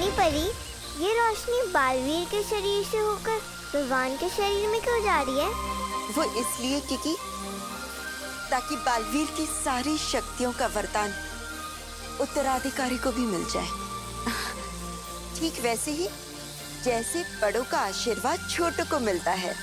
रानी परी, ये रोशनी बालवीर के शरीर से होकर विवान के शरीर में क्यों जा रही है? वो इसलिए क्योंकि ताकि बालवीर की सारी शक्तियों का वरदान उत्तराधिकारी को भी मिल जाए। ठीक वैसे ही जैसे बड़ों का आशीर्वाद छोटों को मिलता है।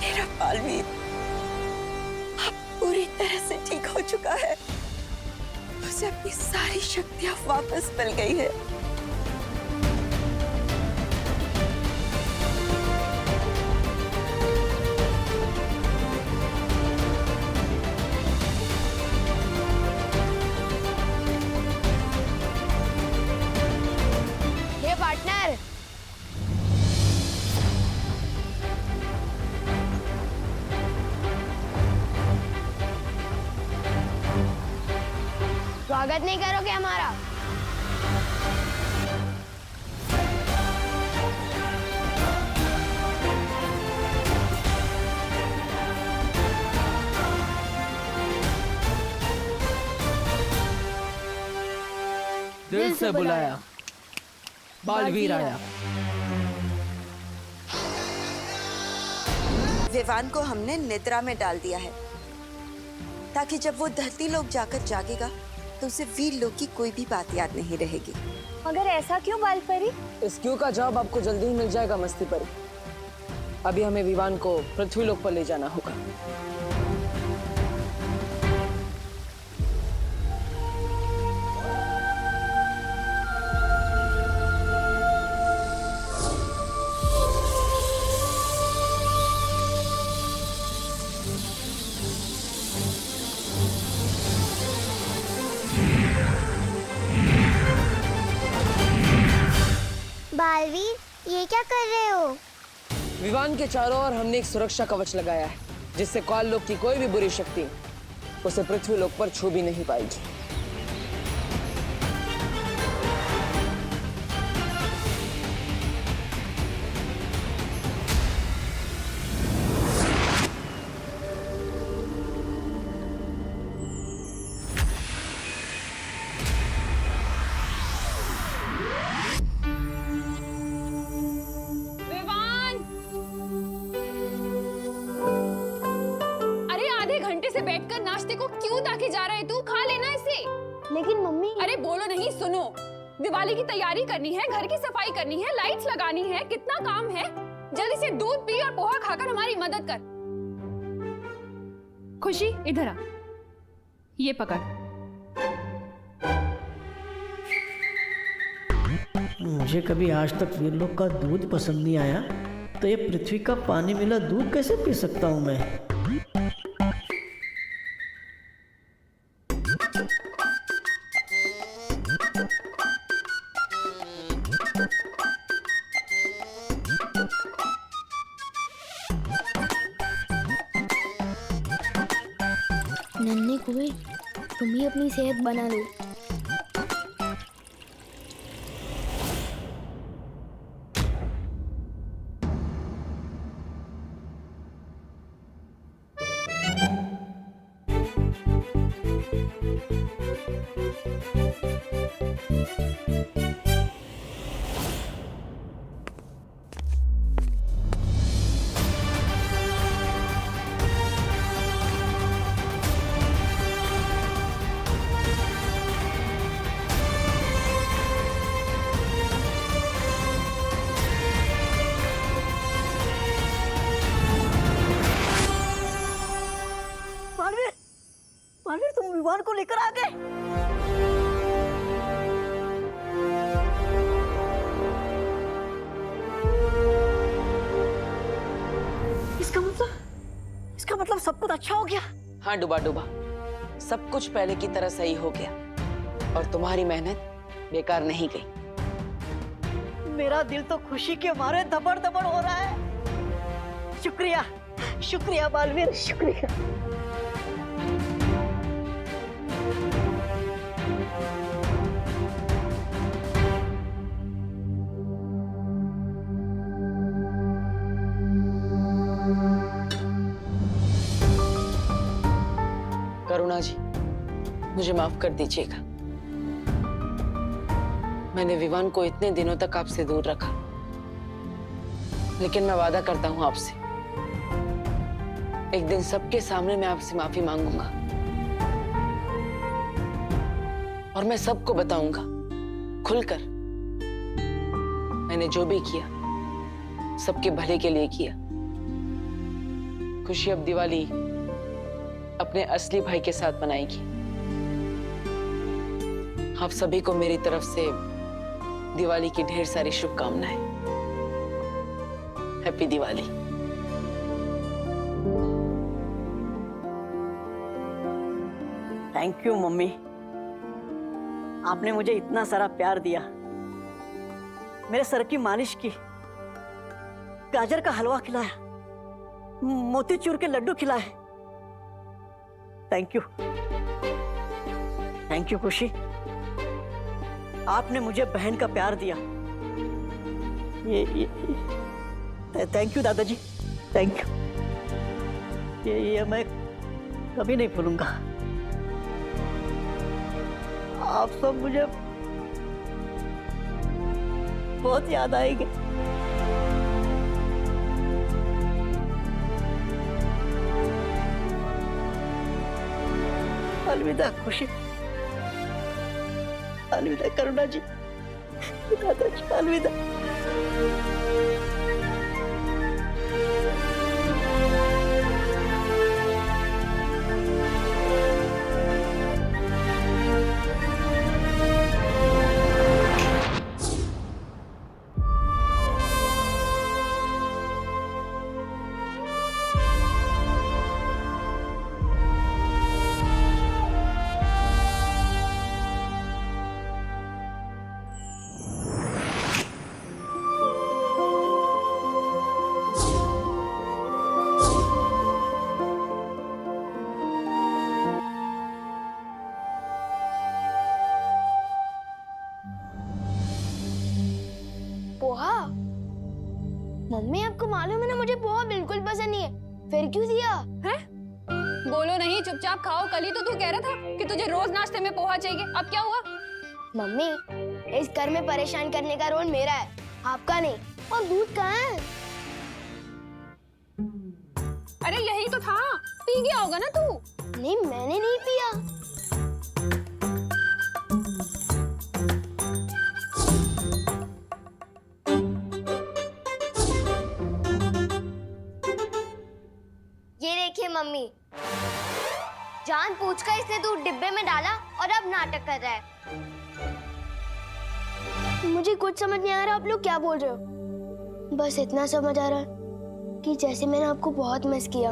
मेरा बालवीर अब पूरी तरह से ठीक हो चुका है। उसे अपनी सारी शक्तियां वापस मिल गई है। हे पार्टनर, स्वागत नहीं करोगे हमारा? दिल से बुलाया, बालवीर आया। विवान को हमने निद्रा में डाल दिया है ताकि जब वो धरती लोक जाकर जागेगा तो उसे वीर लोक की कोई भी बात याद नहीं रहेगी। मगर ऐसा क्यों बालपरी? इस क्यों का जवाब आपको जल्दी ही मिल जाएगा मस्ती परी। अभी हमें विवान को पृथ्वी लोक पर ले जाना होगा। बालवीर, ये क्या कर रहे हो? विवान के चारों ओर हमने एक सुरक्षा कवच लगाया है, जिससे काल लोक की कोई भी बुरी शक्ति उसे पृथ्वी लोक पर छू भी नहीं पाएगी। बैठकर नाश्ते को क्यों ताके जा रहा है तू? खा लेना इसे। लेकिन मम्मी। अरे बोलो नहीं, सुनो। दिवाली की तैयारी करनी है, घर की सफाई करनी है, लाइट्स लगानी है, कितना काम है। जल्दी से दूध पी और पोहा खाकर हमारी मदद कर। खुशी इधर आ, ये पकड़। मुझे कभी आज तक वीर लोक का दूध पसंद नहीं आया, तो ये पृथ्वी का पानी मिला दूध कैसे पी सकता हूँ मैं? नन्हे कुएं, तुम ही अपनी सेहत बना लो। बालवीर, बालवीर तुम विवान को लेकर आ गए। इसका मतलब सब कुछ अच्छा हो गया। हाँ डूबा डूबा, सब कुछ पहले की तरह सही हो गया और तुम्हारी मेहनत बेकार नहीं गई। मेरा दिल तो खुशी के मारे धबड़ धबड़ हो रहा है। शुक्रिया, शुक्रिया बालवीर, शुक्रिया। करुणा जी, मुझे माफ कर दीजिएगा। मैंने विवान को इतने दिनों तक आपसे दूर रखा, लेकिन मैं वादा करता हूं आपसे, एक दिन सबके सामने मैं आपसे माफी मांगूंगा और मैं सबको बताऊंगा खुलकर मैंने जो भी किया सबके भले के लिए किया। खुशी अब दिवाली अपने असली भाई के साथ मनाएगी। आप सभी को मेरी तरफ से दिवाली की ढेर सारी शुभकामनाएं। Happy Diwali. Thank you mummy, आपने मुझे इतना सारा प्यार दिया, मेरे सर की मालिश की, गाजर का हलवा खिलाया, मोतीचूर के लड्डू खिलाए। थैंक यू, थैंक यू खुशी। आपने मुझे बहन का प्यार दिया। ये थैंक यू दादाजी, थैंक यू। ये मैं कभी नहीं भूलूंगा। आप सब मुझे बहुत याद आएंगे। अलविदा खुशी, अलविदा करुणा जी, दादाजी, अलविदा। पोहा? मम्मी आपको मालूम है ना मुझे पोहा बिल्कुल पसंद नहीं है, फिर क्यों दिया? है? बोलो नहीं, चुपचाप खाओ। कल ही तो तू कह रहा था कि तुझे रोज नाश्ते में पोहा चाहिए, अब क्या हुआ? मम्मी, इस घर में परेशान करने का रोल मेरा है, आपका नहीं। और दूध कहाँ है? अरे यही तो था, पी गया होगा ना तू। नहीं, मैंने नहीं पिया। ये देखिए मम्मी, जानबूझकर इसने दूध डिब्बे में डाला और अब नाटक कर रहा है। मुझे कुछ समझ नहीं आ रहा आप लोग क्या बोल रहे हो। बस इतना समझ आ रहा है कि जैसे मैंने आपको बहुत मिस किया।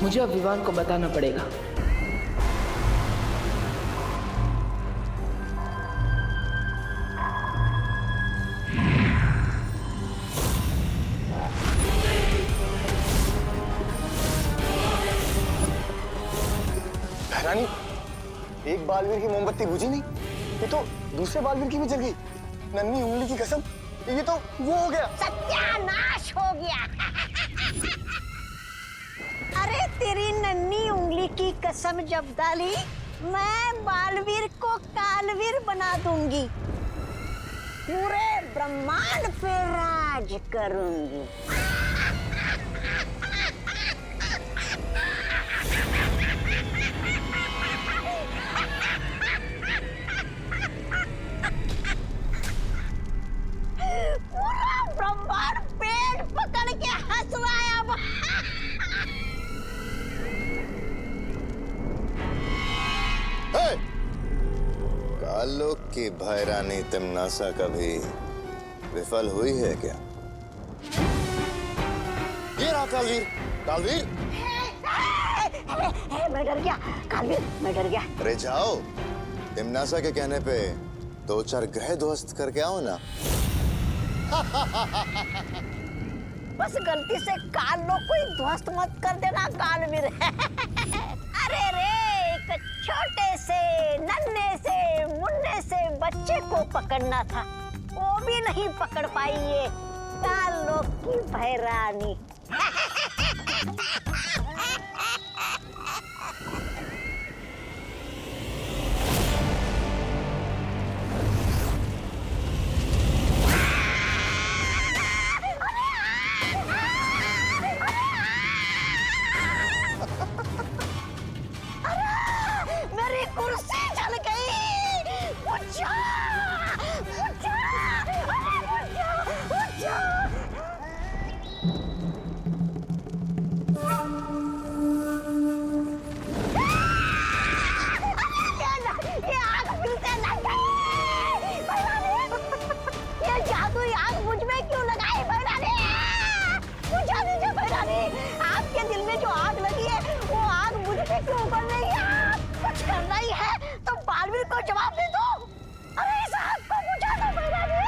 मुझे अब विवान को बताना पड़ेगा। रानी, एक बालवीर की मोमबत्ती बुझी नहीं, ये तो दूसरे बालवीर की भी जल गई। नन्ही उंगली की कसम, ये तो वो हो गया। सत्यानाश हो गया। अरे तेरी नन्ही उंगली की कसम जब डाली, मैं बालवीर को कालवीर बना दूंगी, पूरे ब्रह्मांड पे राज करूंगी। आलोक की भैरानी तिमनासा कभी विफल हुई है क्या? ये रहा कालवीर। कालवीर, मैं डर गया कालवीर, मैं डर गया। अरे जाओ, तिमनासा के कहने पे 2-4 ग्रह ध्वस्त करके आओ ना। बस गलती से कान लो, कोई ध्वस्त मत कर देना कालवीर। अरे रे, एक छोटे से नन्हे से मुन्ने से बच्चे को पकड़ना था, वो भी नहीं पकड़ पाई ये कालों की भैरानी। मेरी कुर्सी जल गई। उठा, उठा, उठा, उठा। ये आग फिर से लग गई। ये जादुई आग मुझ में क्यों लगाई भैरानी? बुझा दीजिए भैरानी, आपके दिल में जो आग लगी है वो आग मुझ पे क्यों उगल रही है? कुछ करना ही है तो बालवीर को जवाब दे दो। अरे इस आग को बुझा दो भैरानी।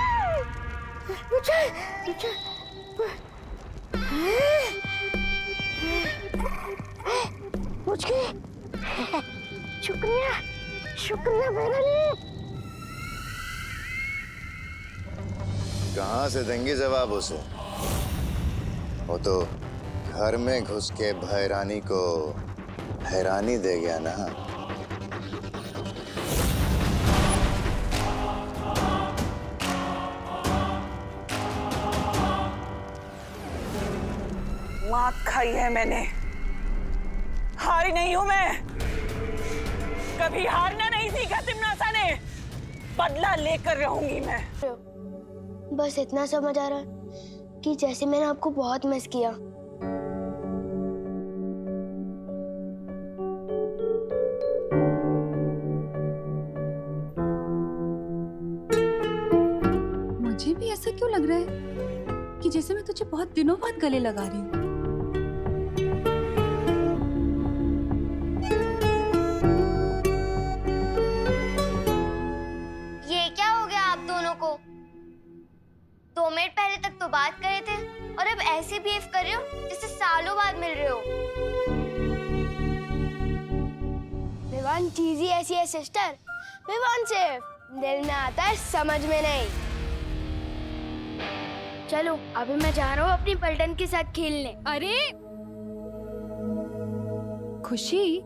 बुझा, बुझा। बुझ गई। शुक्रिया, शुक्रिया भैरानी। कहाँ से देंगी जवाब उसे? वो तो घर में घुस के भैरानी को हैरानी दे गया ना। मात खाई है मैंने, हारी नहीं हूं मैं। कभी हारना नहीं सीखा तिमनासा ने, बदला लेकर रहूंगी मैं। बस इतना समझ आ रहा है कि जैसे मैंने आपको बहुत मिस किया। मुझे भी ऐसा क्यों लग रहा है कि जैसे मैं तुझे बहुत दिनों बाद गले लगा रही हूँ। ये क्या हो गया आप दोनों को? 2 मिनट पहले तक तो बात कर रहे थे और अब ऐसे बिहेव कर रहे हो जैसे सालों बाद मिल रहे हो। विवान चीज ही ऐसी है सिस्टर, विवान सिर्फ दिल में आता है, समझ में नहीं। चलो अभी मैं जा रहा हूँ अपनी पलटन के साथ खेलने। अरे खुशी,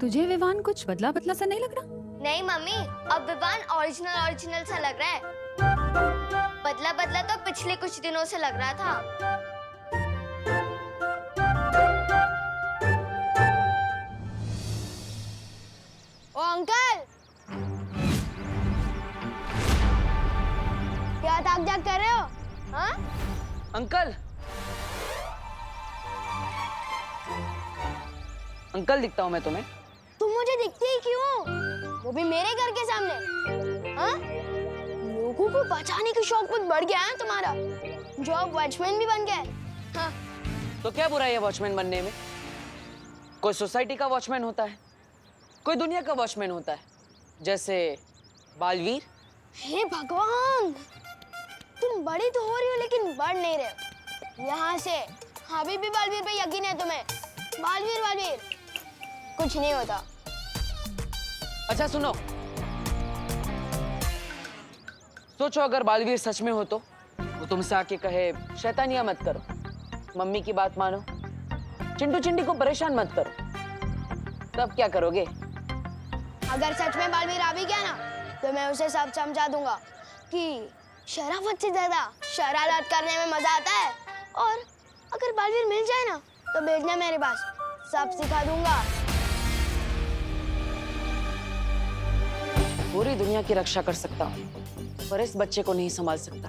तुझे विवान कुछ बदला बदला सा नहीं लग रहा? नहीं मम्मी, अब विवान ओरिजिनल सा लग रहा है। बदला बदला तो पिछले कुछ दिनों से लग रहा था। ओ अंकल, क्या ताक झाक कर रहे हो? हाँ? अंकल, अंकल दिखता हूं मैं तुम्हें? तुम मुझे दिखती ही क्यों? वो भी मेरे घर के सामने। हाँ? लोगों को बचाने की शौक बहुत बढ़ गया है तुम्हारा, जो अब वॉचमैन भी बन गए। हाँ? तो क्या बुराई है वॉचमैन बनने में? कोई सोसाइटी का वॉचमैन होता है, कोई दुनिया का वॉचमैन होता है, जैसे बालवीर। हे भगवान, तुम बड़ी तो हो रही हो लेकिन बढ़ नहीं रहे हो। यहाँ से अभी भी बालवीर पे यकीन है तुम्हें? बालवीर बालवीर कुछ नहीं होता। अच्छा सुनो, सोचो अगर बालवीर सच में हो तो वो तुमसे आके कहे शैतानियां मत करो, मम्मी की बात मानो, चिंटू चिंटी को परेशान मत करो, तब क्या करोगे? अगर सच में बालवीर आ भी गया ना तो मैं उसे सब समझा दूंगा कि शराफत से ज्यादा शरारत करने में मजा आता है। और अगर बालवीर मिल जाए ना तो भेजना मेरे पास, सब सिखा दूंगा। पूरी दुनिया की रक्षा कर सकता हूँ पर इस बच्चे को नहीं संभाल सकता।